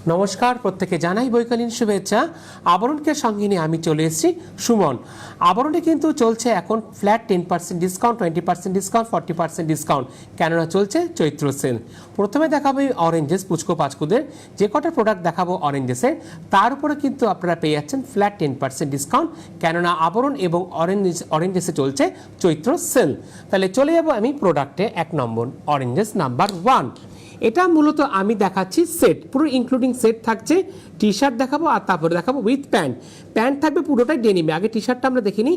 নমস্কার, প্রত্যেকে জানাই বৈকালীন শুভেচ্ছা। আবরণকে সঙ্গে নিয়ে আমি চলে এসেছি সুমন। আবরণে কিন্তু চলছে এখন ফ্ল্যাট 10% ডিসকাউন্ট, 20% ডিসকাউন্ট, 40% ডিসকাউন্ট, কেননা চলছে চৈত্র সেল। প্রথমে দেখাবো এই অরেঞ্জেস পুচকো পাচকুদের, যে কটা প্রোডাক্ট দেখাবো অরেঞ্জেসের তার উপরে কিন্তু আপনারা পেয়ে যাচ্ছেন ফ্ল্যাট 10% ডিসকাউন্ট, কেননা আবরণ এবং অরেঞ্জেসে চলছে চৈত্র সেল। তাহলে চলে যাবো আমি প্রোডাক্টে। 1 নম্বর অরেঞ্জেস নাম্বার 1। এটা মূলত আমি দেখাচ্ছি সেট, পুরো ইনক্লুডিং সেট থাকছে। টি শার্ট দেখাবো আর তারপরে দেখাবো উইথ প্যান্ট। প্যান্ট থাকবে পুরোটাই ডেনিমে। আগে টি শার্টটা আমরা দেখিনি,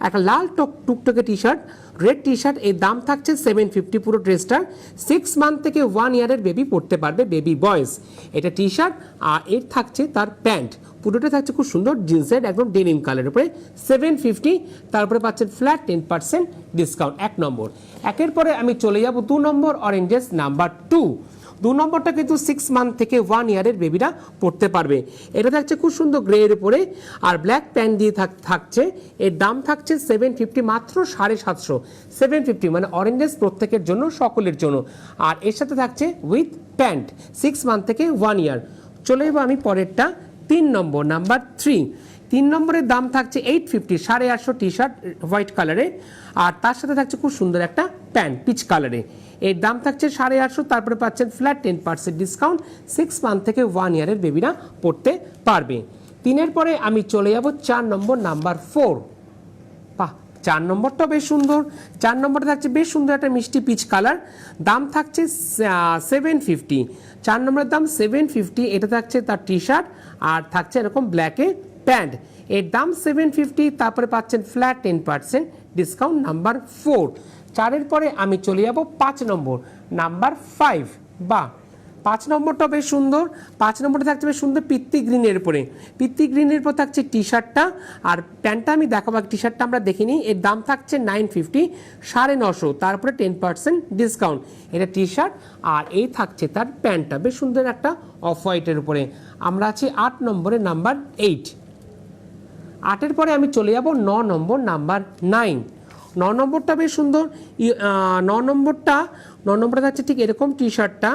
একটা লাল টুকটকে T shirt, red T shirt. এর দাম থাকছে 750 পুরো ড্রেসটার। 6 মান্থ থেকে 1 ইয়ারের বেবি পড়তে পারবে, বেবি বয়েজ। এটা টি শার্ট আর এর থাকছে তার প্যান্ট। পুরোটা থাকছে খুব সুন্দর জিন্সের একদম ডেনিম কালারের উপরে, 750। তারপরে পাচ্ছেন ফ্ল্যাট 10% ডিসকাউন্ট। 1 নম্বর। একের পরে আমি চলে যাব 2 নম্বর অরেঞ্জেস নাম্বার 2। 2 নম্বরটা কিন্তু 6 মান্থ থেকে 1 ইয়ারের বেবিরা পড়তে পারবে। এটা থাকছে খুব সুন্দর গ্রের উপরে আর ব্ল্যাক প্যান্ট দিয়ে থাকছে। এর দাম থাকছে 750, মাত্র 750। 750 মানে অরেঞ্জেস প্রত্যেকের জন্য, সকলের জন্য। আর এর সাথে থাকছে উইথ প্যান্ট, 6 মান্থ থেকে 1 ইয়ার। চলে যাবো আমি পরেরটা 3 নম্বর নাম্বার 3। 3 নম্বরের দাম থাকছে 850, 850 টি শার্ট হোয়াইট কালারে আর তার সাথে থাকছে খুব সুন্দর একটা প্যান্ট পিচ কালারে। এর দাম থাকছে 850। তারপরে পাচ্ছেন ফ্ল্যাট 10% ডিসকাউন্ট। 6 মান্থ থেকে 1 ইয়ারের বেবিরা পড়তে পারবে। 3-এর পরে আমি চলে যাব 4 নম্বর নাম্বার 4। 4 নম্বরটা বেশ সুন্দর। 4 নম্বরটা থাকছে বেশ সুন্দর একটা মিষ্টি পিচ কালার। দাম থাকছে 750। 4 নম্বরের দাম 750। এটা থাকছে তার টি শার্ট আর থাকছে এরকম ব্ল্যাকে প্যান্ট। এর দাম 750। তারপরে পাচ্ছেন ফ্ল্যাট 10% ডিসকাউন্ট। নাম্বার 4। 4-এর পরে আমি চলে যাব 5 নম্বর নাম্বার 5। 5 নম্বরটা বেশ সুন্দর। 5 নম্বরটা থাকছে বেশ সুন্দর পিত্তি গ্রিনের উপরে। পিত্তি গ্রিনের উপর থাকছে টি শার্টটা আর প্যান্টটা আমি দেখাবো। টি শার্টটা আমরা দেখিনি। এর দাম থাকছে 950, 950। তারপরে 10% ডিসকাউন্ট। এটা টি শার্ট আর এই থাকছে তার প্যান্টটা, বেশ সুন্দর একটা অফ হোয়াইটের উপরে। আমরা আছি 8 নম্বরে নাম্বার 8। 8-এর পরে আমি চলে যাব 9 নম্বর নাম্বার 9। 9 নম্বরটা বেশ সুন্দর। 9 নম্বরটা থাকছে ঠিক এরকম টি শার্টটা।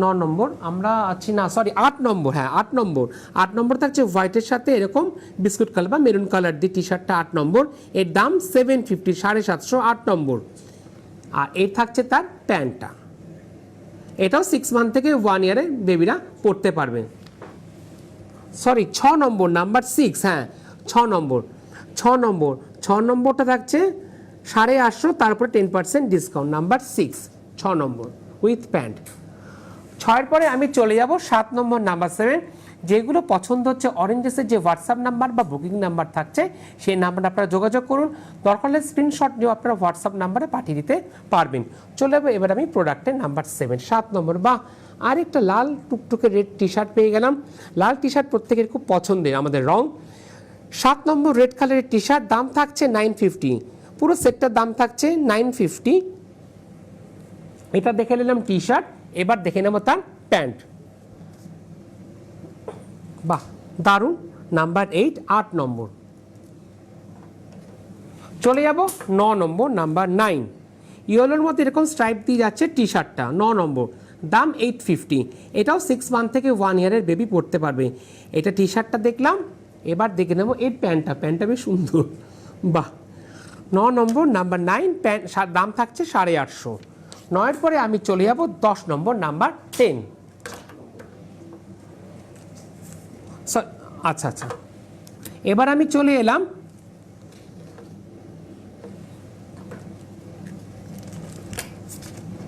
9 নম্বর আমরা আছি না, সরি 8 নম্বর। হ্যাঁ 8 নম্বর। 8 নম্বর থাকছে হোয়াইটের সাথে এরকম বিস্কুট কালার বা মেরুন কালার দিয়ে টি শার্টটা 8 নম্বর। এর দাম 750, 750, 8 নম্বর। আর এই থাকছে তার প্যান্টটা। এটাও 6 মান্থ থেকে 1 ইয়ারে বেবিরা পড়তে পারবে। সরি 6 নম্বর নাম্বার 6। হ্যাঁ 6 নম্বর। 6 নম্বরটা থাকছে 850। তারপরে 10% ডিসকাউন্ট। নাম্বার 6, 6 নম্বর উইথ প্যান্ট। 6-এর পরে আমি চলে যাব 7 নম্বর নাম্বার 7। যেগুলো পছন্দ হচ্ছে অরেঞ্জেসের যে হোয়াটসঅ্যাপ নাম্বার বা বুকিং নাম্বার থাকছে সেই নাম্বারে আপনারা যোগাযোগ করুন। দরকার হলে স্ক্রিনশট নিয়ে আপনারা হোয়াটসঅ্যাপ নাম্বারে পাঠিয়ে দিতে পারবেন। চলে যাবো এবার আমি প্রোডাক্টের নাম্বার 7, 7 নম্বর। আরেকটা লাল টুকটুকে রেড টি শার্ট পেয়ে গেলাম। লাল টি শার্ট প্রত্যেকের খুব পছন্দের আমাদের রং। 7 নম্বর রেড কালারের টি শার্ট, দাম থাকছে 950। পুরো সেটটার দাম থাকছে 950। এটা দেখে নিলাম টি শার্ট। এবার দেখে নেব তার প্যান্ট। দারুণ। নাম্বার 8, 8 নম্বর। চলে যাব 9 নম্বর নাম্বার 9। ইয়েলোর মধ্যে এরকম স্ট্রাইপ দিয়ে যাচ্ছে টি শার্টটা। 9 নম্বর, দাম 850। এটাও 6 মান্থ থেকে 1 ইয়ারের বেবি পড়তে পারবে। এটা টি শার্টটা দেখলাম। এবার দেখে নেব এর প্যান্টটা বেশ সুন্দর। 9 নম্বর নাম্বার 9 প্যান্ট, দাম থাকছে 850। 9-এর পরে আমি চলে যাব 10 নম্বর নাম্বার 10। আচ্ছা। এবার আমি চলে এলাম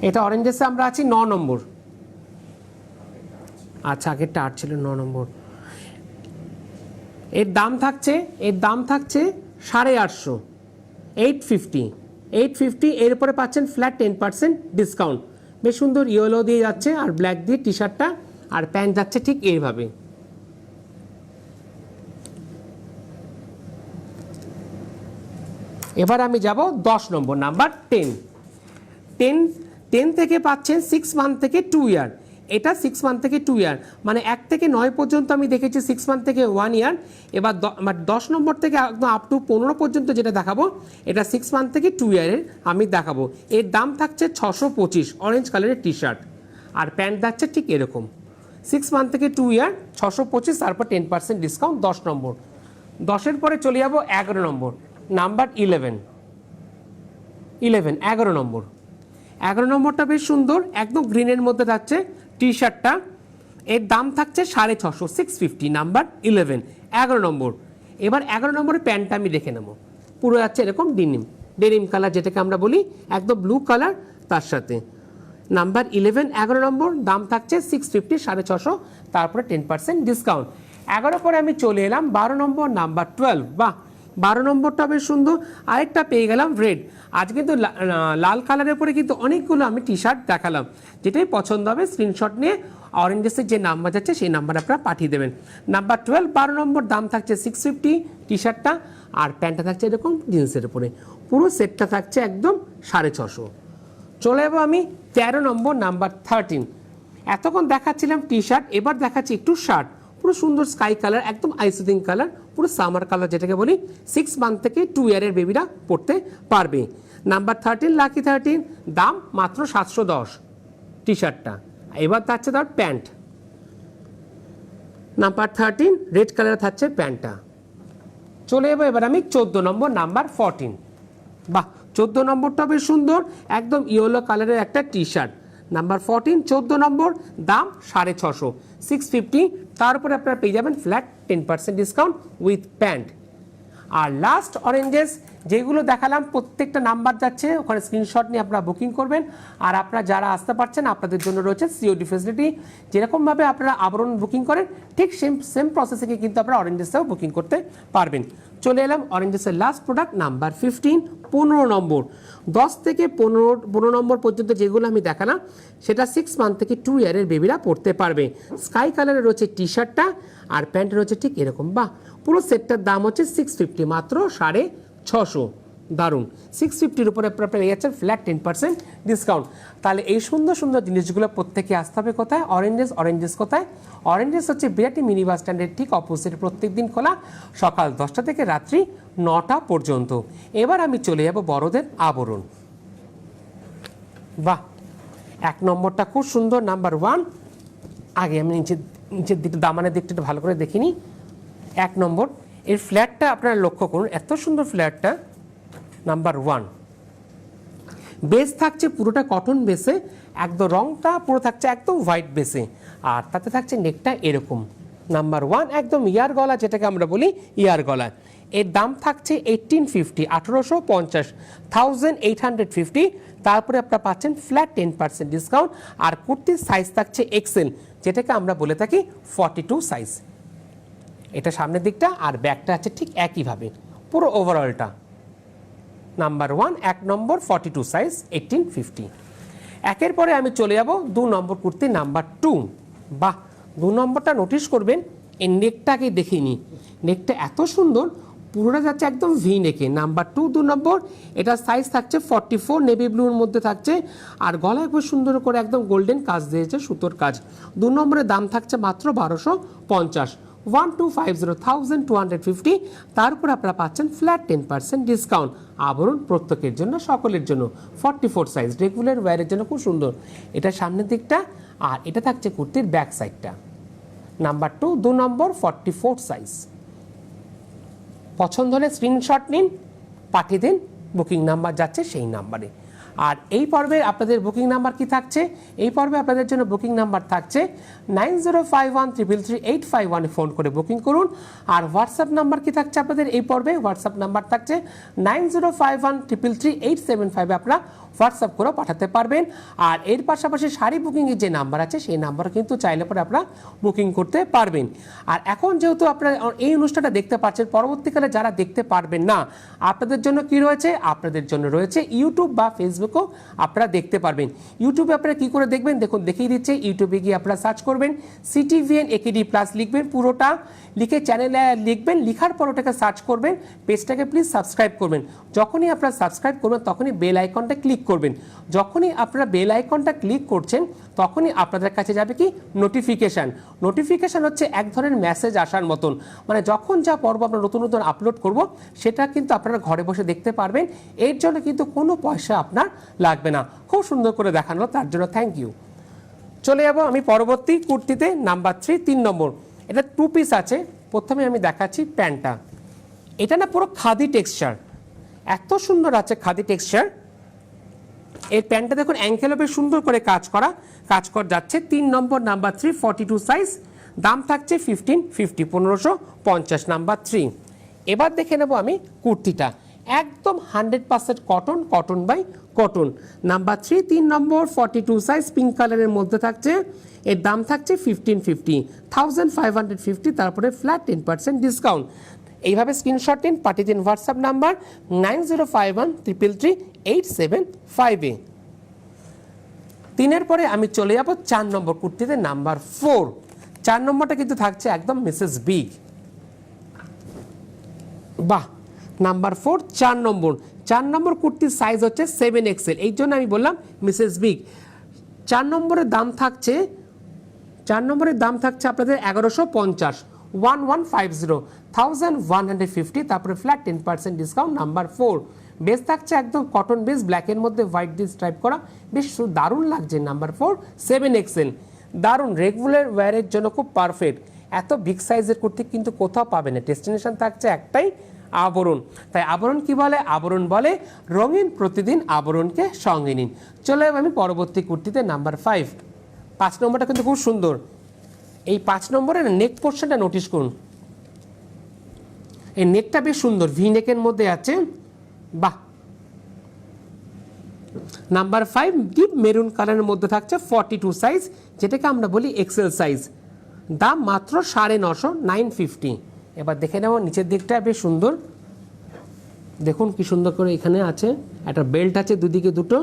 এটা অরেঞ্জেসে আমরা আছি 9 নম্বর। আচ্ছা আগেরটা 8 ছিল, 9 নম্বর। এর দাম থাকছে 850, 850। এরপরে পাচ্ছেন ফ্ল্যাট 10% ডিসকাউন্ট। বেশ সুন্দর ইয়েলো দিয়ে যাচ্ছে আর ব্ল্যাক দিয়ে টি শার্টটা আর প্যান্ট যাচ্ছে ঠিক এইভাবে। এবার আমি যাব 10 নম্বর নাম্বার 10। 10 থেকে পাচ্ছেন 6 মান্থ থেকে 2 ইয়ার। এটা 6 মান্থ থেকে 2 ইয়ার, মানে 1 থেকে 9 পর্যন্ত আমি দেখেছি 6 মান্থ থেকে 1 ইয়ার। এবার 10 নম্বর থেকে একদম আপ টু 15 পর্যন্ত যেটা দেখাবো এটা 6 মান্থ থেকে 2 ইয়ারের আমি দেখাবো। এর দাম থাকছে 625, অরেঞ্জ কালারের টি শার্ট আর প্যান্ট যাচ্ছে ঠিক এরকম। 6 মান্থ থেকে 2 ইয়ার 625, তারপর 10% ডিসকাউন্ট 10 নম্বর। 10-এর পরে চলে যাব 11 নম্বর, নাম্বার 11, 11 নম্বর। 11 নম্বরটা বেশ সুন্দর, একদম গ্রিনের মধ্যে থাকছে টি শার্টটা, এর দাম থাকছে 650, 650, নাম্বার 11 নম্বর। এবার 11 নম্বরের প্যান্টটা আমি দেখে নেব, পুরো যাচ্ছে এরকম ডেনিম কালার, যেটাকে আমরা বলি একদম ব্লু কালার, তার সাথে নাম্বার 11 নম্বর, দাম থাকছে 650, 650, তারপরে 10% ডিসকাউন্ট। 11 পরে আমি চলে এলাম 12 নম্বর, নাম্বার 12। বাহ, 12 নম্বরটা বেশ সুন্দর, আরেকটা পেয়ে গেলাম রেড। আজ কিন্তু লাল কালারের পরে কিন্তু অনেকগুলো আমি টি শার্ট দেখালাম, যেটাই পছন্দ হবে স্ক্রিনশট নিয়ে অরেঞ্জেসের যে নাম্বার যাচ্ছে সেই নাম্বার আপনারা পাঠিয়ে দেবেন। নাম্বার 12, 12 নম্বর, দাম থাকছে 650 টি শার্টটা, আর প্যান্টটা থাকছে এরকম জিন্সের উপরে, পুরো সেটটা থাকছে একদম 650। চলে যাবো আমি 13 নম্বর, নাম্বার 13। এতক্ষণ দেখাচ্ছিলাম টি শার্ট, এবার দেখাচ্ছি একটু শার্ট, পুরো সুন্দর স্কাই কালার, একদম আইসিং কালার, পুরো সামার কালার, যেটাকে বলি 6 মান্থ থেকে 2 ইয়ারের বেবিরা পড়তে পারবে। নাম্বার 13, লাকি 13, দাম মাত্র 710 টি শার্টটা। এবার থাকছে তার প্যান্ট, নাম্বার 13, রেড কালার থাকছে প্যান্টটা। চলে যাবো এবার আমি 14 নম্বর, নাম্বার 14। বাহ, 14 নম্বরটা বেশ সুন্দর, একদম ইয়েলো কালারের একটা টি শার্ট, নাম্বার 14, 14 নম্বর, দাম 650, 650, তারপরে আপনারা পেয়ে যাবেন ফ্ল্যাট 10% ডিসকাউন্ট উইথ প্যান্ট। আর লাস্ট অরেঞ্জেস যেগুলো দেখালাম প্রত্যেকটা নাম্বার যাচ্ছে, ওখানে স্ক্রিনশট নিয়ে আপনারা বুকিং করবেন। আর আপনারা যারা আসতে পারছেন আপনাদের জন্য রয়েছে সিওডি ফেসিলিটি, যেরকমভাবে আপনারা আবরণ বুকিং করেন ঠিক সেম প্রসেসে কিন্তু আপনারা অরেঞ্জেসটাও বুকিং করতে পারবেন। চলে এলাম অরেঞ্জেসের লাস্ট প্রোডাক্ট, নাম্বার 15, 15 নম্বর। 10 থেকে 15 নম্বর পর্যন্ত যেগুলো আমি দেখালাম সেটা 6 মান্থ থেকে 2 ইয়ারের বেবিরা পড়তে পারবে। স্কাই কালারের রয়েছে টি শার্টটা, আর প্যান্ট রয়েছে ঠিক এরকম। বাহ, পুরো সেটটার দাম হচ্ছে 650, মাত্র 650। দারুণ, 650-র উপরে আপনারা পেয়ে যাচ্ছেন ফ্ল্যাট 10% ডিসকাউন্ট। তাহলে এই সুন্দর সুন্দর জিনিসগুলো প্রত্যেকে আসতে হবে কোথায়? অরেঞ্জেস কোথায়? অরেঞ্জেস হচ্ছে বিরাটি মিনি বাস স্ট্যান্ডের ঠিক অপোজিট, প্রত্যেক দিন খোলা সকাল 10টা থেকে রাত্রি 9টা পর্যন্ত। এবার আমি চলে যাব বড়দের আবরণ। বাহ, 1 নম্বরটা খুব সুন্দর, নাম্বার 1। আগে আমি নিচের দিকটা, দামানের দিকটা একটু ভালো করে দেখিনি। 1 নম্বর, এর ফ্ল্যাটটা আপনারা লক্ষ্য করুন, এত সুন্দর ফ্ল্যাটটা, নাম্বার 1। বেস থাকছে পুরোটা কটন বেসে, একদম রংটা পুরো থাকছে একদম হোয়াইট বেসে, আর তাতে থাকছে নেকটা এরকম। নাম্বার 1, একদম ইয়ার গলা, যেটাকে আমরা বলি ইয়ার গলা। এর দাম থাকছে 1850, 1850, 1850। তারপরে আপনারা পাচ্ছেন ফ্ল্যাট 10% ডিসকাউন্ট। আর কুর্তির সাইজ থাকছে এক্সেল, যেটাকে আমরা বলে থাকি 42 সাইজ। এটা সামনের দিকটা, আর ব্যাকটা আছে ঠিক একইভাবে পুরো ওভারঅলটা। নাম্বার 1, 1 নম্বর, 42 সাইজ, 1850। একের পরে আমি চলে যাব 2 নম্বর কুর্তি, নাম্বার 2। বাহ, 2 নম্বরটা নোটিশ করবেন, এই নেকটাকে দেখে নিই, নেকটা এত সুন্দর, পুরোটা যাচ্ছে একদম ভি নেকে। নাম্বার 2 নম্বর, এটা সাইজ থাকছে 44, নেভি ব্লুর মধ্যে থাকছে, আর গলায় খুব সুন্দর করে একদম গোল্ডেন কাজ দিয়েছে, সুতোর কাজ। 2 নম্বরের দাম থাকছে মাত্র 1250, 1250, 1250। তারপর আপনারা পাচ্ছেন ফ্ল্যাট 10% ডিসকাউন্ট। আবরণ প্রত্যেকের জন্য, সকলের জন্য, 44 সাইজ, রেগুলার ওয়্যারের জন্য খুব সুন্দর। এটা সামনের দিকটা, আর এটা থাকছে কুর্তির ব্যাক সাইডটা। নাম্বার 2 নম্বর, 44 সাইজ। পছন্দ হলে স্ক্রিনশট নিন, পাঠিয়ে দিন, বুকিং নাম্বার যাচ্ছে সেই নাম্বারে। আর এই পর্বে আপনাদের বুকিং নাম্বার কি থাকছে? এই পর্বে আপনাদের জন্য বুকিং নাম্বার থাকছে 9051333851 ফোন করে বুকিং করুন। আর হোয়াটসঅ্যাপ নাম্বার কি থাকছে আপনাদের এই পর্বে? হোয়াটসঅ্যাপ নাম্বার থাকছে 9051333875, আপনারা হোয়াটসঅ্যাপ করেও পাঠাতে পারবেন। আর এর পাশাপাশি শাড়ি বুকিংয়ের যে নাম্বার আছে সেই নাম্বারও কিন্তু চাইলে পরে আপনারা বুকিং করতে পারবেন। আর এখন যেহেতু আপনারা এই অনুষ্ঠানটা দেখতে পাচ্ছেন, পরবর্তীকালে যারা দেখতে পারবেন না, আপনাদের জন্য কি রয়েছে? আপনাদের জন্য রয়েছে ইউটিউব বা ফেসবুকও আপনারা দেখতে পারবেন। ইউটিউবে আপনারা কি করে দেখবেন? দেখুন, দেখিয়ে দিচ্ছে। ইউটিউবে গিয়ে আপনারা সার্চ করবেন CTVN AKD প্লাস, লিখবেন পুরোটা, লিখে চ্যানেলে লিখবেন, লিখার পর ওটাকে সার্চ করবেন, পেজটাকে প্লিজ সাবস্ক্রাইব করবেন। যখনই আপনারা সাবস্ক্রাইব করবেন তখনই বেল আইকনটা ক্লিক করবেন। যখনই আপনারা বেল আইকনটা ক্লিক করছেন তখনই আপনাদের কাছে যাবে কি নোটিফিকেশান। নোটিফিকেশান হচ্ছে এক ধরনের মেসেজ আসার মতন, মানে যখন যা পর্ব আমরা নতুন নতুন আপলোড করব সেটা কিন্তু আপনারা ঘরে বসে দেখতে পারবেন। এর জন্য কিন্তু কোনো পয়সা আপনার লাগবে না। খুব সুন্দর করে দেখানো, তার জন্য থ্যাংক ইউ। চলে যাবো আমি পরবর্তী কুর্তিতে নাম্বার 3 3 নম্বর। এটা 2 পিস আছে। প্রথমে আমি দেখাচ্ছি প্যান্টটা। এটা না পুরো খাদি টেক্সচার, এত সুন্দর আছে খাদি টেক্সচার। এই প্যান্টটা দেখুন অ্যাঙ্কেলে বেশ সুন্দর করে কাজ করা যাচ্ছে। 3 নম্বর নাম্বার 3 42 সাইজ, দাম থাকছে 1550 1550 নাম্বার 3। এবার দেখে নেব আমি কুর্তিটা, একদম 100% cotton, cotton by cotton number 3 3 নম্বর 42 সাইজ, পিঙ্ক কালারের মধ্যে থাকছে। এর দাম থাকছে 1550 1550, তারপরে ফ্ল্যাট 10% ডিসকাউন্ট। এইভাবে স্ক্রিনশট নিন, পাঠিয়ে দিন হোয়াটসঅ্যাপ নাম্বার 9051333875 তিনের পরে আমি চলে যাব 4 নম্বর কুর্তিতে নাম্বার 4। 4 নম্বরটা কিন্তু থাকছে একদম মিসেস বিগ, বাহ। নাম্বার 4 4 নম্বর কুর্তির সাইজ হচ্ছে 7XL, এই জন্য আমি বললাম মিসেস বিগ। 4 নম্বরের দাম থাকছে আপনাদের 1150 1150 1150, তারপরে ফ্ল্যাট 10% ডিসকাউন্ট নাম্বার 4। বেস থাকছে একদম কটন বেস, ব্ল্যাকের মধ্যে হোয়াইট দিয়ে স্ট্রাইপ করা, বেশ দারুণ লাগছে। নাম্বার 4 7XL, দারুণ রেগুলার ওয়্যারের জন্য খুব পারফেক্ট। এত বিগ সাইজের কুর্তি কিন্তু কোথাও পাবে না। ডেস্টিনেশন থাকছে একটাই, আবরণ। তাই আবরণ কি বলে? আবরণ বলে রঙিন প্রতিদিন আবরণকে সঙ্গে নিন। চলে যাবো আমি পরবর্তী কুর্তিতে নাম্বার 5। 5 নম্বরটা কিন্তু খুব সুন্দর। এই 5 নম্বরের নেক পোর্শনটা নোটিস করুন, এই নেকটা বেশ সুন্দর, ভি নেকের মধ্যে আছে, বাহ। নাম্বার 5 ডিপ মেরুন কালারের মধ্যে থাকছে 42 সাইজ, যেটাকে আমরা বলি এক্সেল সাইজ, দাম মাত্র 950 950। এবার দেখে নেব নিচের দিকটা বেশ সুন্দর, দেখুন কি সুন্দর করে এখানে আছে একটা বেল্ট আছে দুদিকে দুটো,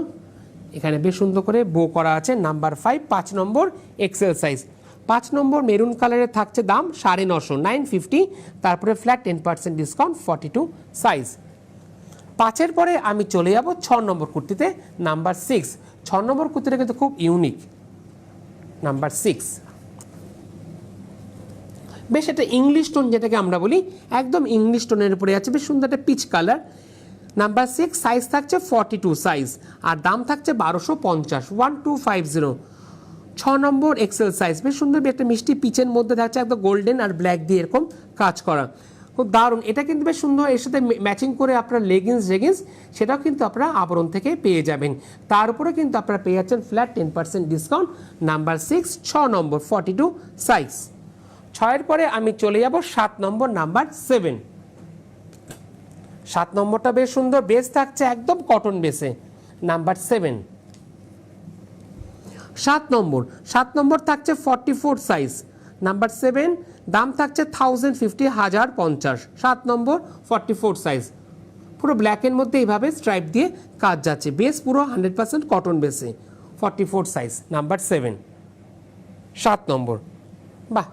এখানে বেশ সুন্দর করে বো করা আছে। নাম্বার 5 5 নম্বর এক্সেল সাইজ, 5 নম্বর মেরুন কালারের থাকছে দাম 950 950, তারপরে ফ্ল্যাট 10% ডিসকাউন্ট 42 সাইজ। 5-এর পরে আমি চলে যাব 6 নম্বর কুর্তিতে নাম্বার 6। 6 নম্বর কুর্তিটা কিন্তু খুব ইউনিক, নাম্বার 6 বেশ একটা ইংলিশ টোন, যেটাকে আমরা বলি একদম ইংলিশ টোনের উপরে আছে, বেশ সুন্দর একটা পিচ কালার। নাম্বার 6 সাইজ থাকছে 42 সাইজ, আর দাম থাকছে 1250 1250। 6 নম্বর এক্সেল সাইজ, বেশ সুন্দর একটা মিষ্টি পিচের মধ্যে থাকছে, একদম গোল্ডেন আর ব্ল্যাক দিয়ে এরকম কাজ করা, খুব দারুণ। এটা কিন্তু বেশ সুন্দর, এর সাথে ম্যাচিং করে আপনার লেগিংস সেটাও কিন্তু আপনারা আবরণ থেকে পেয়ে যাবেন। তার উপরে কিন্তু আপনারা পেয়ে যাচ্ছেন ফ্ল্যাট 10% ডিসকাউন্ট। নাম্বার 6 6 নম্বর 42 সাইজ। 6-এর পরে আমি চলে যাব 7 নম্বর নাম্বার 7। 7 নম্বরটা বেশ সুন্দর, বেস থাকছে একদম কটন বেসে, নাম্বার 7। 7 নম্বর থাকছে 44 সাইজ, নাম্বার 7, দাম থাকছে 1050 1050। 7 নম্বর 44 সাইজ, পুরো ব্ল্যাকের মধ্যে এইভাবে স্ট্রাইপ দিয়ে কাজ যাচ্ছে, বেস পুরো 100% কটন বেসে, 44 সাইজ, নাম্বার 7 7 নম্বর, বাহ।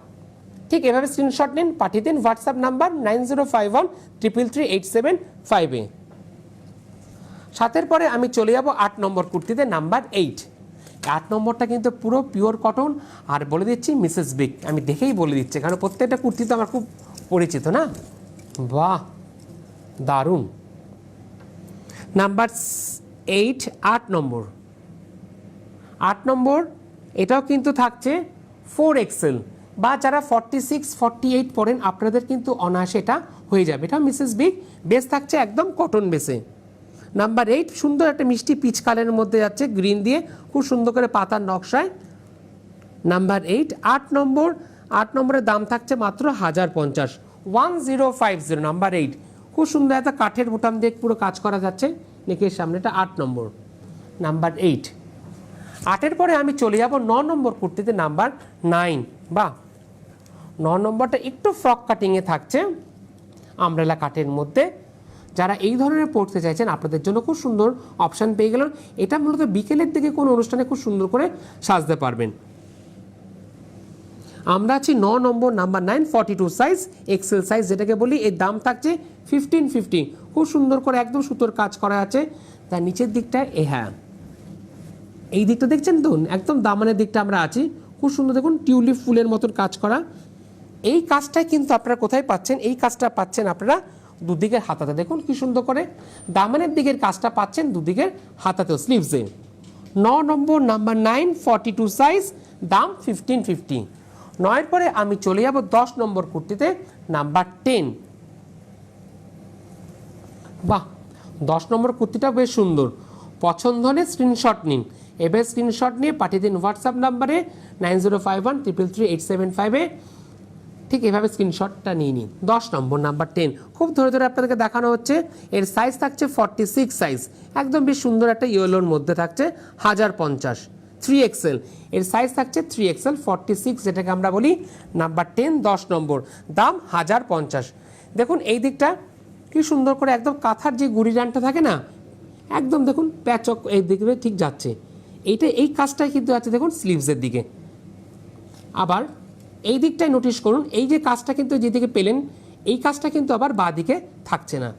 ঠিক এভাবে স্ক্রিনশট নিন, পাঠিয়ে দিন হোয়াটসঅ্যাপ নাম্বার 9051333875। 7-এর পরে আমি চলে যাব 8 নম্বর কুর্তিতে নাম্বার 8। 8 নম্বরটা কিন্তু পুরো পিওর কটন, আর বলে দিচ্ছি মিসেস বিগ, আমি দেখেই বলে দিচ্ছি কারণ প্রত্যেকটা কুর্তি তো আমার খুব পরিচিত না, বাহ দারুণ। নাম্বার 8 8 নম্বর এটাও কিন্তু থাকছে 4XL, বা যারা 46 48 পড়েন আপনাদের কিন্তু অনায়াসে এটা হয়ে যাবে। এটা মিসেস বিগ, বেস থাকছে একদম কটন বেসে। নাম্বার 8 সুন্দর একটা মিষ্টি পিচ কালারের মধ্যে যাচ্ছে, গ্রিন দিয়ে খুব সুন্দর করে পাতার নকশায়। নাম্বার 8 8 নম্বরের দাম থাকছে মাত্র 1050 1050। নাম্বার 8 খুব সুন্দর একটা কাঠের বোতাম দিয়ে পুরো কাজ করা যাচ্ছে নেকের সামনেটা। 8 নম্বর, নাম্বার 8। 8-এর পরে আমি চলে যাব 9 নম্বর কুর্তিতে নাম্বার 9। বা 9 নম্বরটা একটু ফ্রক কাটিংয়ে থাকছে, আমব্রেলা কাটের মধ্যে। যারা এই ধরনের পড়তে চাইছেন আপনাদের জন্য খুব সুন্দর অপশান পেয়ে গেলেন। এটা মূলত বিকেলের দিকে কোনো অনুষ্ঠানে খুব সুন্দর করে সাজতে পারবেন। আমরা আছি 9 নম্বর নাম্বার 9 42 সাইজ এক্সেল সাইজ, যেটাকে বলি। এর দাম থাকছে 1550। খুব সুন্দর করে একদম সুতোর কাজ করা আছে। তার নিচের দিকটায় হ্যাঁ এই দিকটা দেখছেন তো, একদম দামানের দিকটা আমরা আছি, খুব সুন্দর দেখুন টিউলিপ ফুলের মতন কাজ করা। এই কাজটাই কিন্তু আপনারা কোথায় পাচ্ছেন? এই কাজটা পাচ্ছেন আপনারা দুদিকের হাতাতে, দেখুন কি সুন্দর করে দামানের দিকের কাজটা পাচ্ছেন দুদিকের হাতাতেও, স্লিভসে। 9 নম্বর নাম্বার 9 42 সাইজ, দাম 1550। 9 পরে আমি চলে যাব 10 নম্বর কুর্তিতে, নাম্বার 10। বাহ, 10 নম্বর কুর্তিটা বেশ সুন্দর, পছন্দ হলে স্ক্রিনশট নিন। এবার স্ক্রিনশট নিয়ে পাঠিয়ে দিন হোয়াটসঅ্যাপ নাম্বারে 9051333875-এ। ঠিক এভাবে স্ক্রিনশটটা নিয়ে নিন। 10 নম্বর, নাম্বার 10, খুব ধরে ধরে আপনাদেরকে দেখানো হচ্ছে। এর সাইজ থাকছে 46 সাইজ, একদম বেশ সুন্দর একটা ইয়েলোর মধ্যে থাকছে, 1050, 3XL। এর সাইজ থাকছে 3XL 46, যেটাকে আমরা বলি নাম্বার 10, 10 নম্বর, দাম 1050। দেখুন এই দিকটা কি সুন্দর করে একদম কাঁথার যে গুড়ি ডানটা থাকে না, একদম দেখুন প্যাচক এই দিকে ঠিক যাচ্ছে। এই কাজটাই কিন্তু আছে দেখুন স্লিভসের দিকে। আবার এই দিকটায় নোটিশ করুন, এই যে কাজটা কিন্তু যেদিকে পেলেন, এই কাজটা কিন্তু আবার বাঁ দিকে থাকছে না,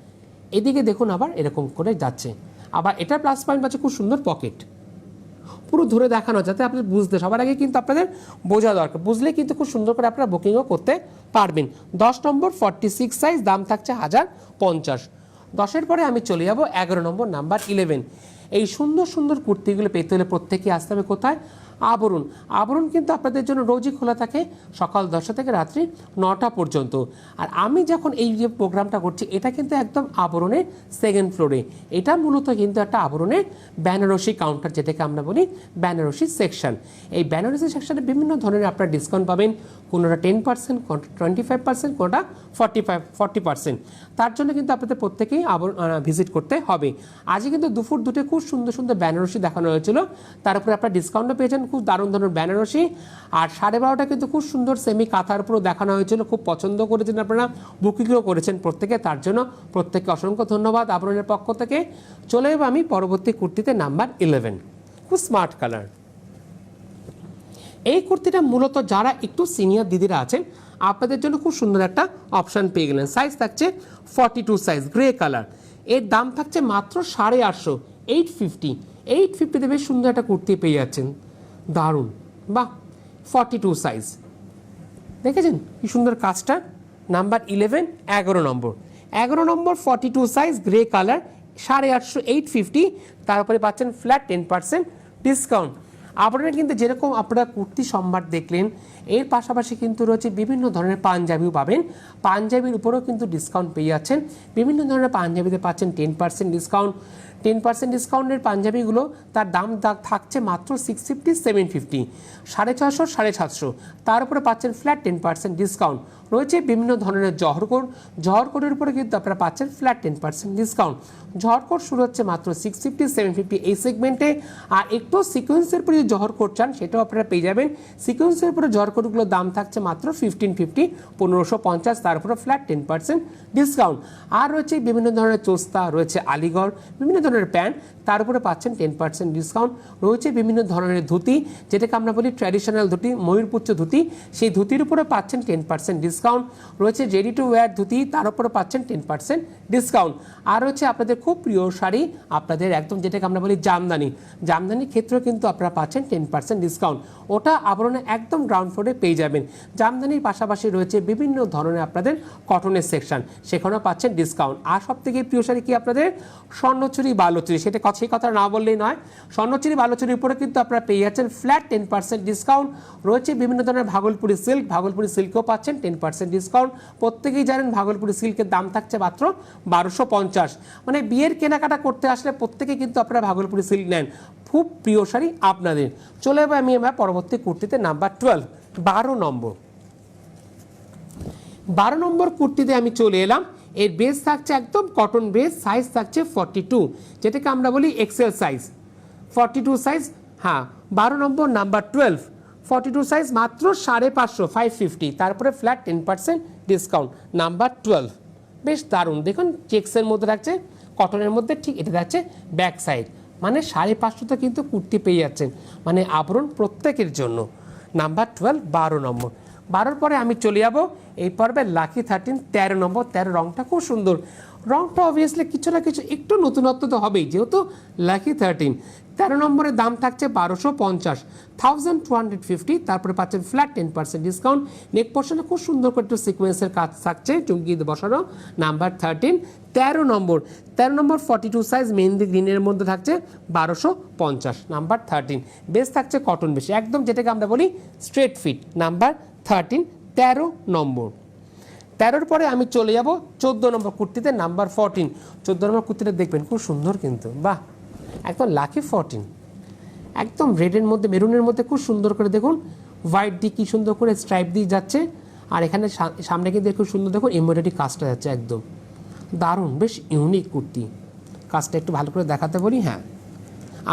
এদিকে দেখুন আবার এরকম করে যাচ্ছে। আবার এটা প্লাস পয়েন্ট পাচ্ছে খুব সুন্দর পকেট, পুরো ধরে দেখানো যাতে আপনি বুঝতে, সবার আগে কিন্তু আপনাদের বোঝা দরকার, বুঝলে কিন্তু খুব সুন্দর করে আপনারা বুকিংও করতে পারবেন। 10 নম্বর 46 সাইজ, দাম থাকছে 1050। 10-এর পরে আমি চলে যাব 11 নম্বর, নাম্বার 11। এই সুন্দর সুন্দর কুর্তিগুলো পেতে হলে প্রত্যেকেই আসতে হবে কোথায়? আবরণ। আবরণ কিন্তু আপনাদের জন্য রোজই খোলা থাকে, সকাল 10টা থেকে রাত্রি 9টা পর্যন্ত। আর আমি যখন এই যে প্রোগ্রামটা করছি, এটা কিন্তু একদম আবরণের সেকেন্ড ফ্লোরে। এটা মূলত কিন্তু একটা আবরণের বেনারসি কাউন্টার, যেটাকে আমরা বলি বেনারসি সেকশন। এই বেনারসি সেকশনে বিভিন্ন ধরনের আপনারা ডিসকাউন্ট পাবেন, কোনোটা 10%, কোনোটা 25%, কোনোটা 40%। তার জন্য কিন্তু আপনাদের প্রত্যেকেই ভিজিট করতে হবে। আজকে কিন্তু দুপুর 2টে খুব সুন্দর সুন্দর বেনারসি দেখানো হয়েছিল, তার উপরে আপনারা ডিসকাউন্টও পেয়েছেন, খুব দারুণ দারুণ বেনারসি। আর 12:30টা কিন্তু খুব সুন্দর সেমি কাঁথার উপরও দেখানো হয়েছিল, খুব পছন্দ করেছেন আপনারা, বুকিংও করেছেন প্রত্যেকে, তার জন্য প্রত্যেককে অসংখ্য ধন্যবাদ আবরণের পক্ষ থেকে। চলে যাবো আমি পরবর্তী কুর্তিতে, নাম্বার 11, খুব স্মার্ট কালার। এই কুর্তিটা মূলত যারা একটু সিনিয়র দিদিরা আছেন, আপনাদের জন্য খুব সুন্দর একটা অপশান পেয়ে গেলেন। সাইজ থাকছে 42 সাইজ, গ্রে কালার। এর দাম থাকছে মাত্র 850, 850 বেশ সুন্দর একটা কুর্তি পেয়ে যাচ্ছেন, দারুণ। বাহ, 42 সাইজ, দেখেছেন কি সুন্দর কাজটা। নাম্বার 11, 11 নম্বর, 11 নম্বর 42 সাইজ, গ্রে কালার, 850, 850। তারপরে পাচ্ছেন ফ্ল্যাট 10% ডিসকাউন্ট। আপনারা কিন্তু যেরকম আপনারা কুর্তি সম্ভার দেখলেন, এর পাশাপাশি কিন্তু রয়েছে বিভিন্ন ধরনের পাঞ্জাবিও পাবেন, পাঞ্জাবির উপরেও কিন্তু ডিসকাউন্ট পেয়ে যাচ্ছেন। বিভিন্ন ধরনের পাঞ্জাবিতে পাচ্ছেন 10% ডিসকাউন্ট। 10% ডিসকাউন্টের পাঞ্জাবিগুলো তার দাম থাকছে মাত্র 650, 750, 650, 750। তার উপরে পাচ্ছেন ফ্ল্যাট 10% ডিসকাউন্ট। রয়েছে বিভিন্ন ধরনের জহরকোট, জহরকোটের উপরে কিন্তু আপনারা পাচ্ছেন ফ্ল্যাট 10% ডিসকাউন্ট। জহরকোট শুরু হচ্ছে মাত্র 650, 750 এই সেগমেন্টে। আর একটু সিকোয়েন্সের উপরে যে জহরকোট চান, সেটাও আপনারা পেয়ে যাবেন। সিকোয়েন্সের উপরে জহরকোটগুলোর দাম থাকছে মাত্র 1550, 1550, তার উপরে ফ্ল্যাট 10% ডিসকাউন্ট। আর রয়েছে বিভিন্ন ধরনের চোস্তা, রয়েছে আলিগড়, বিভিন্ন ধরনের প্যান্ট, তার উপরে পাচ্ছেন 10% ডিসকাউন্ট। রয়েছে বিভিন্ন ধরনের ধুতি, যেটাকে আমরা বলি ট্র্যাডিশনাল ধুতি, ময়ূরপুচ্ছ ধুতি, সেই ধুতির উপরে পাচ্ছেন 10% ডিসকাউন্ট। রয়েছে রেডি টু ওয়্যার ধুতি, তার উপরে পাচ্ছেন 10% ডিসকাউন্ট। আর রয়েছে আপনাদের খুব প্রিয় শাড়ি, আপনাদের একদম যেটাকে আমরা বলি জামদানি, জামদানির ক্ষেত্রেও কিন্তু আপনারা পাচ্ছেন 10% ডিসকাউন্ট। ওটা আবরণে একদম গ্রাউন্ড ফ্লোরে পেয়ে যাবেন। জামদানির পাশাপাশি রয়েছে বিভিন্ন ধরনের আপনাদের কটনের সেকশন, সেখানেও পাচ্ছেন ডিসকাউন্ট। আর সব থেকে প্রিয় শাড়ি কি আপনাদের? স্বর্ণচুরি বালুচুরি, সেটা সেই কথা না বললেই নয়। স্বর্ণচুরি বালুচুরির উপরে কিন্তু আপনারা পেয়ে যাচ্ছেন ফ্ল্যাট 10% ডিসকাউন্ট। রয়েছে বিভিন্ন ধরনের ভাগলপুরি সিল্ক, ভাগলপুরি সিল্কও পাচ্ছেন 10% ডিসকাউন্ট। প্রত্যেকেই জানেন ভাগলপুরি সিল্কের দাম থাকছে মাত্র 1250। মানে বিয়ের কেনাকাটা করতে আসলে প্রত্যেকে কিন্তু আপনারা ভাগলপুরি সিল্ক নেন, খুব প্রিয় শাড়ি আপনাদের। চলে যাবো আমি আমার পরবর্তী কুর্তিতে, নাম্বার 12, 12 নম্বর। 12 নম্বর কুর্তিতে আমি চলে এলাম। এর বেস থাকছে একদম কটন বেস, সাইজ থাকছে 42, যেটাকে আমরা বলি এক্সেল সাইজ, 42 সাইজ। হ্যাঁ, 12 নম্বর, নাম্বার 12, 42 সাইজ, মাত্র 550, 550, তারপরে ফ্ল্যাট 10% ডিসকাউন্ট। নাম্বার 12, বেশ দারুণ, দেখুন চেক্সের মধ্যে রাখছে, কটনের মধ্যে, ঠিক এটা যাচ্ছে ব্যাক সাইড। মানে 550 কিন্তু কুর্তি পেয়ে যাচ্ছেন, মানে আবরণ প্রত্যেকের জন্য। নাম্বার 12, 12 নম্বর। 12-র পরে আমি চলে যাব এই পর্বে লাকি 13, 13 নম্বর। 13 রংটা খুব সুন্দর, রংটা অবভিয়াসলি কিছু না কিছু একটু নতুনত্ব তো হবেই, যেহেতু লাকি 13। 13 নম্বরের দাম থাকছে 1250, 1250। তারপরে পাচ্ছেন ফ্ল্যাট 10% ডিসকাউন্ট। নেক পোর্শনে খুব সুন্দর করে একটু সিকোয়েন্সের কাজ থাকছে, চুমকি বসানো। নাম্বার 13, 13 নম্বর 42 সাইজ মেহেন্দি গ্রিনের মধ্যে থাকছে 1250। নাম্বার 13 বেস থাকছে কটন বেশি, একদম যেটাকে আমরা বলি স্ট্রেট ফিট। নাম্বার 13, 13 নম্বর। 13-র পরে আমি চলে যাব 14 নম্বর কুর্তিতে, নাম্বার 14। 14 নম্বর কুর্তিটা দেখবেন খুব সুন্দর কিন্তু, বাহ, একদম লাকি 14, একদম রেডের মধ্যে মেরুনের মধ্যে খুব সুন্দর করে দেখুন হোয়াইট দিয়ে কী সুন্দর করে স্ট্রাইপ দিয়ে যাচ্ছে। আর এখানে সামনে কিন্তু খুব সুন্দর দেখুন এমব্রয়ডারি কাজটা যাচ্ছে, একদম দারুণ, বেশ ইউনিক কুর্তি। কাজটা একটু ভালো করে দেখাতে বলি। হ্যাঁ,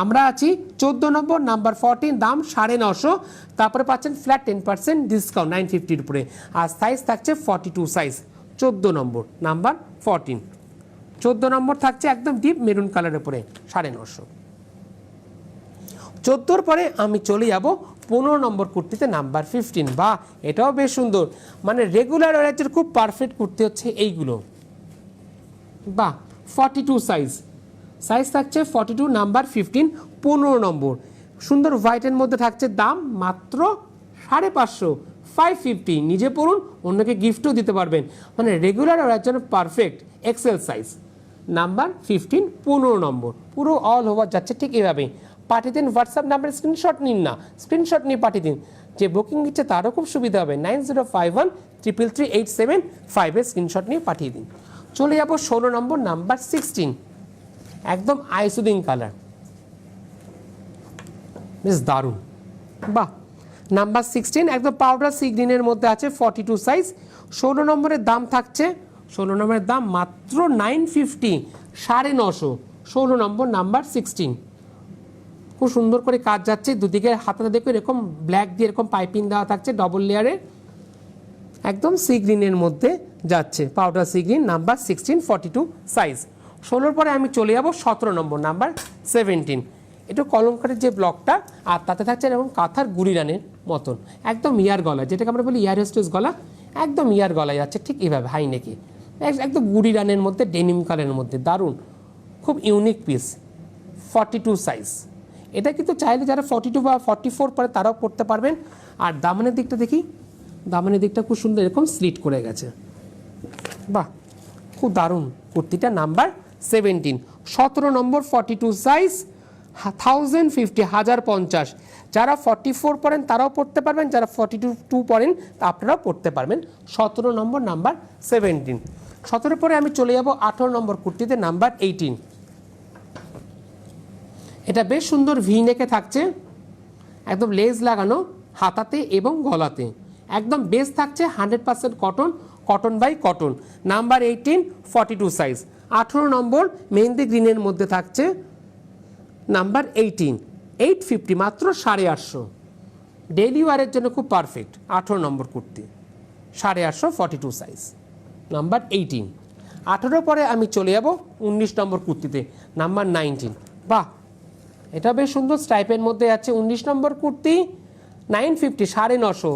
আমরা আছি 14 নম্বর, নাম্বার 14, দাম 950। তারপরে পাচ্ছেন ফ্ল্যাট 10% ডিসকাউন্ট 950-র উপরে। আর সাইজ থাকছে 42 সাইজ। 14 নম্বর, নাম্বার 14। 14 নম্বর থাকছে একদম ডিপ মেরুন কালারের উপরে, 950। 14-র পরে আমি চলে যাব 15 নম্বর কুর্তিতে, নাম্বার 15। বা এটাও বেশ সুন্দর, মানে রেগুলার ওয়ারের খুব পারফেক্ট কুর্তি হচ্ছে এইগুলো। বা 42 সাইজ, সাইজ থাকছে 42, নাম্বার 15, 15 নম্বর। সুন্দর হোয়াইটের মধ্যে থাকছে, দাম মাত্র 550, 550। নিজে পরুন, অন্যকে গিফটও দিতে পারবেন, মানে রেগুলার ওয়ারের জন্য পারফেক্ট এক্সেল সাইজ। নাম্বার 15, 15 নম্বর। পুরো অল ওভার যাচ্ছে ঠিক এভাবে। পাঠিয়ে দিন হোয়াটসঅ্যাপ নাম্বার, স্ক্রিনশট নিন না, স্ক্রিনশট নিয়ে পাঠিয়ে দিন। যে বুকিং দিচ্ছে তারও খুব সুবিধা হবে, 9051333875-এ স্ক্রিনশট নিয়ে পাঠিয়ে দিন। চলে যাব 16 নম্বর, নাম্বার 16, একদম আইসুদিং কালার, বেশ দারুণ, বাহ। নাম্বার 16 একদম পাউডার সি গ্রিনের মধ্যে আছে, 42 সাইজ। 16 নম্বরের দাম থাকছে, 16 নম্বরের দাম মাত্র 950, 950। 16 নম্বর, নাম্বার 16। খুব সুন্দর করে কাজ যাচ্ছে, দুদিকে হাতাতে দেখো এরকম ব্ল্যাক দিয়ে এরকম পাইপিং দেওয়া থাকছে ডবল লেয়ারে, একদম সি গ্রিনের মধ্যে যাচ্ছে, powder sea green. Number 16, 42 size. 16-র পরে আমি চলে যাব 17 নম্বর, নাম্বার 17। একটু কলমকারের যে ব্লকটা, আর তাতে থাকছে এরকম কাঁথার গুড়ি রানের মতন, একদম ইয়ার গলা, যেটাকে আমরা বলি ইয়ার হোস্টেস গলা, একদম ইয়ার গলায় যাচ্ছে ঠিক এইভাবে হাই নেকে, একদম গুড়ি রানের মধ্যে ডেনিম কালারের মধ্যে, দারুণ, খুব ইউনিক পিস। 42 সাইজ। এটা কিন্তু চাইলে যারা 42 বা 44 পরে তারাও পড়তে পারবেন। আর দামানের দিকটা দেখি, দামানের দিকটা খুব সুন্দর এরকম স্লিট করে গেছে, বাহ, খুব দারুণ কুর্তিটা। নাম্বার 17, 17 নম্বর, 42 সাইজ, 1050, 1050। যারা 44 পড়েন তারাও পড়তে পারবেন, যারা 42 পড়েন তা আপনারাও পড়তে পারবেন। 17 নম্বর, নাম্বার 17। 17 পরে আমি চলে যাব 18 নম্বর কুর্তিতে, নাম্বার 18। এটা বেশ সুন্দর ভি নেকে থাকছে, একদম লেজ লাগানো হাতাতে এবং গলাতে, একদম বেস থাকছে 100% cotton, cotton by cotton. Number 18, 42 size. 18 নম্বর মেহেন্দি গ্রিনের মধ্যে থাকছে, নাম্বার 18, 850, মাত্র 850। ডেইলি ওয়ারের জন্য খুব পারফেক্ট 18 নম্বর কুর্তি, 850, 42 সাইজ, নাম্বার 18। 18 পরে আমি চলে যাব 19 নম্বর কুর্তিতে, নাম্বার 19। বাহ, এটা বেশ সুন্দর স্ট্রাইপের মধ্যে আছে, 19 নম্বর কুর্তি, 950, 950,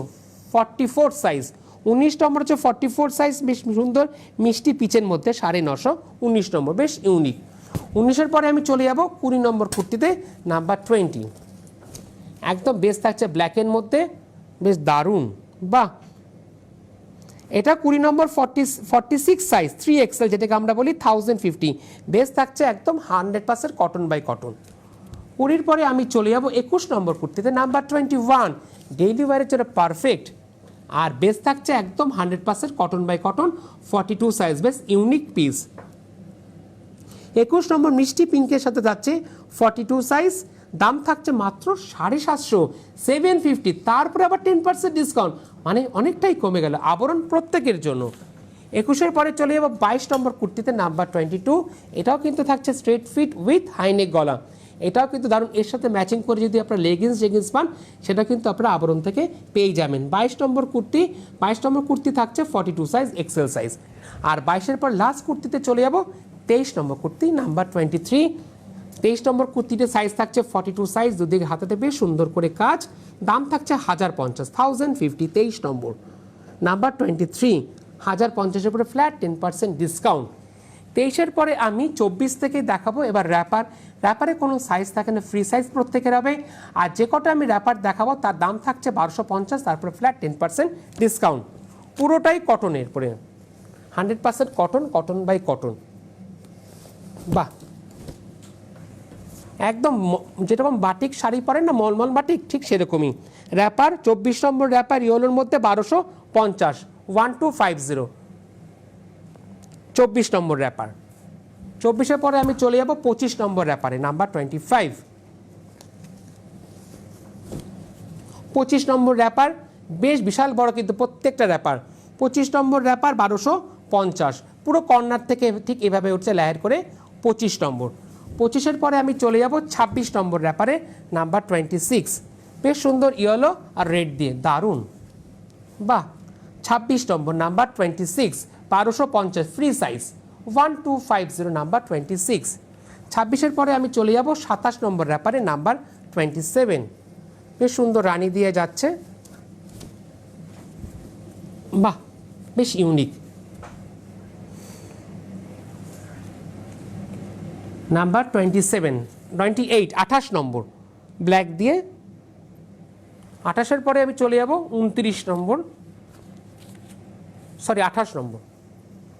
44 সাইজ। 19 নম্বর হচ্ছে 44 সাইজ, বেশ সুন্দর মিষ্টি পিচের মধ্যে, 950, 19 নম্বর, বেশ ইউনিক। 19-এর পরে আমি চলে যাব 20 নম্বর কুর্তিতে, নাম্বার 20। একদম বেশ থাকছে ব্ল্যাকের মধ্যে, বেশ দারুণ, বাহ। এটা 20 নম্বর, 46 সাইজ, 3XL, যেটাকে আমরা বলি 1050। বেশ থাকছে একদম 100% কটন বাই কটন। 20-র পরে আমি চলে যাব 21 নম্বর কুর্তিতে, নাম্বার 21। ডেইলি ওয়ারের জন্য পারফেক্ট, আর বেস থাকছে একদম 100% কটন বাই কটন, 42 সাইজ, বেশ ইউনিক পিস। 21 নম্বর মিষ্টি পিঙ্কের সাথে যাচ্ছে, 42 সাইজ, দাম থাকছে মাত্র 750, 750। তারপরে আবার 10% ডিসকাউন্ট, মানে অনেকটাই কমে গেল, আবরণ প্রত্যেকের জন্য। 21-এর পরে চলে যাব 22 নম্বর কুর্তিতে, নাম্বার 22। এটাও কিন্তু থাকছে স্ট্রেট ফিট উইথ হাইনেক গলা, এটাও কিন্তু দারুণ। এর সাথে ম্যাচিং করে যদি আপনারা লেগিংস পান, সেটা কিন্তু আপনারা আবরণ থেকে পেয়ে যাবেন। 22 নম্বর কুর্তি, 22 নম্বর কুর্তি থাকছে 42 সাইজ, এক্সেল সাইজ। আর 22-এর পর লাস্ট কুর্তিতে চলে যাব 23 নম্বর কুর্তি, নাম্বার 23। 23 নম্বর কুর্তিতে সাইজ থাকছে 42 সাইজ, দুদিকে হাতাতে বেশ সুন্দর করে কাজ, দাম থাকছে 1050, 1050, 23 নম্বর, নাম্বার 23। 1050-এর উপরে ফ্ল্যাট 10% ডিসকাউন্ট। 23-এর পরে আমি 24 থেকে দেখাবো এবার র্যাপারে কোনো সাইজ থাকে না, ফ্রি সাইজ প্রত্যেকের হবে। আর যে কটা আমি র্যাপার দেখাবো তার দাম থাকছে 1250, তারপরে ফ্ল্যাট 10% ডিসকাউন্ট। পুরোটাই কটনের পরে, 100% কটন বাই কটন। বাহ, একদম যেরকম বাটিক শাড়ি পরেন না, মলমল বাটিক, ঠিক সেরকমই র্যাপার। 24 নম্বর র্যাপার ইয়েলোর মধ্যে 1250, 1250 24 নম্বর র্যাপার। 24-এর পরে আমি চলে যাব 25 নম্বর র্যাপারে, নাম্বার 25। 25 নম্বর র্যাপার বেশ বিশাল বড় কিন্তু প্রত্যেকটা র্যাপার। 25 নম্বর র্যাপার 1250, পুরো কর্নার থেকে ঠিক এভাবে উঠছে লেয়ার করে 25 নম্বর। 25-এর পরে আমি চলে যাব 26 নম্বর র্যাপারে, নাম্বার 26। বেশ সুন্দর ইয়েলো আর রেড দিয়ে, দারুণ। বাহ, 26 নম্বর নাম্বার 26, 1250 ফ্রি সাইজ, 1250 নাম্বার 26। 26-এর পরে আমি চলে যাব 27 নম্বর র্যাপারে, নাম্বার 27। বেশ সুন্দর রানী দিয়ে যাচ্ছে, বাহ বেশ ইউনিক। নাম্বার 27, 28, 28 নম্বর ব্ল্যাক দিয়ে। 28-এর পরে আমি চলে যাব 29 নম্বর, সরি 28 নম্বর,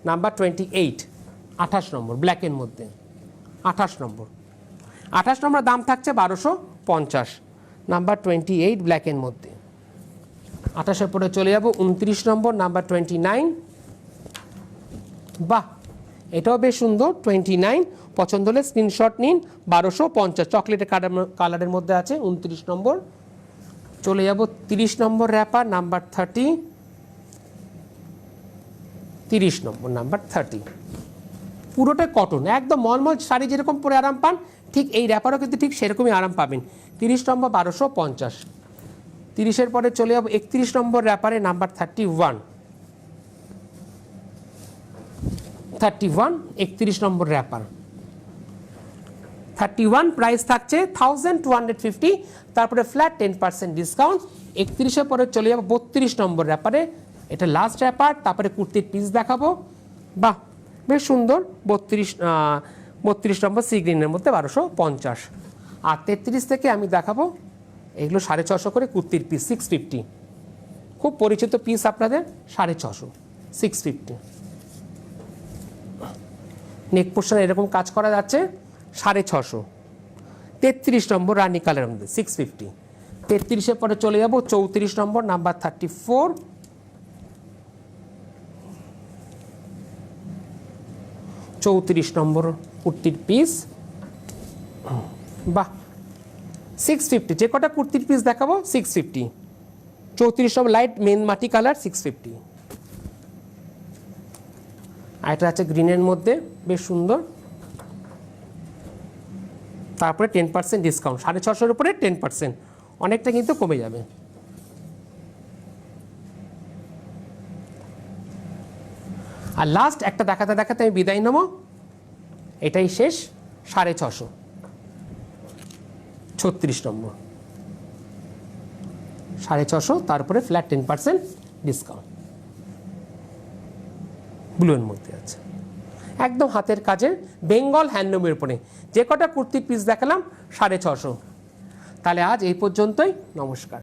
নাম্বার 28, 28 নম্বর ব্ল্যাকের মধ্যে, 28 নম্বর। 28 নম্বর দাম থাকছে 1250, নাম্বার 28 ব্ল্যাকের মধ্যে। 28-এর পরে চলে যাব 29 নম্বর, নাম্বার 29। বাহ, এটাও বেশ সুন্দর, 29। পছন্দ হলে স্ক্রিনশট নিন। 1250 চকলেটের কালারের মধ্যে আছে, 29 নম্বর। চলে যাব 30 নম্বর র্যাপার, নাম্বার 30। 30 নম্বর, নাম্বার 30। পুরোটা কটন, একদম মলমল শাড়ি যেরকম পরে আরাম পান, ঠিক এই র্যাপারও কিন্তু ঠিক সেরকমই আরাম পাবেন। 30 নম্বর 1250। 30-এর পরে চলে যাব 31 নম্বর র্যাপারে, নাম্বার 31। 31 নম্বর র্যাপার। 31 প্রাইস থাকছে 1250, তারপরে ফ্ল্যাট 10% ডিসকাউন্ট। 31-এর পরে চলে যাব 32 নম্বর র্যাপারে, এটা লাস্ট র্যাপার, তারপরে কুর্তির পিস দেখাবো। বাহ, বেশ সুন্দর। 32 নম্বর সি গ্রিনের মধ্যে 1250। আর 33 থেকে আমি দেখাবো এগুলো 650 করে কুর্তির পিস, 650। খুব পরিচিত পিস আপনাদের, 650, 650। নেক পোর্শনে এরকম কাজ করা যাচ্ছে, 650। 33 নম্বর রানী কালারের মধ্যে, 650। 33-এর পরে চলে যাব 34 নম্বর, নাম্বার 34। 34 নম্বর কুর্তির পিস। বাহ, 650। যে কটা কুর্তির পিস দেখাবো 650। 34 নম্বর লাইট মেন মাটি কালার, 650। আর এটা আছে গ্রিনের মধ্যে, বেশ সুন্দর। তারপরে 10% ডিসকাউন্ট, 650-এর উপরে 10%, অনেকটা কিন্তু কমে যাবে। আর লাস্ট একটা দেখাতে দেখাতে আমি বিদায় নেব, এটাই শেষ, 650, 36 নম্বর, 650, তারপরে ফ্ল্যাট 10% ডিসকাউন্ট, ব্লুয়ের মধ্যে আছে, একদম হাতের কাজের বেঙ্গল হ্যান্ডলুমের উপরে। যে কটা কুর্তির পিস দেখালাম 650। তাহলে আজ এই পর্যন্তই, নমস্কার।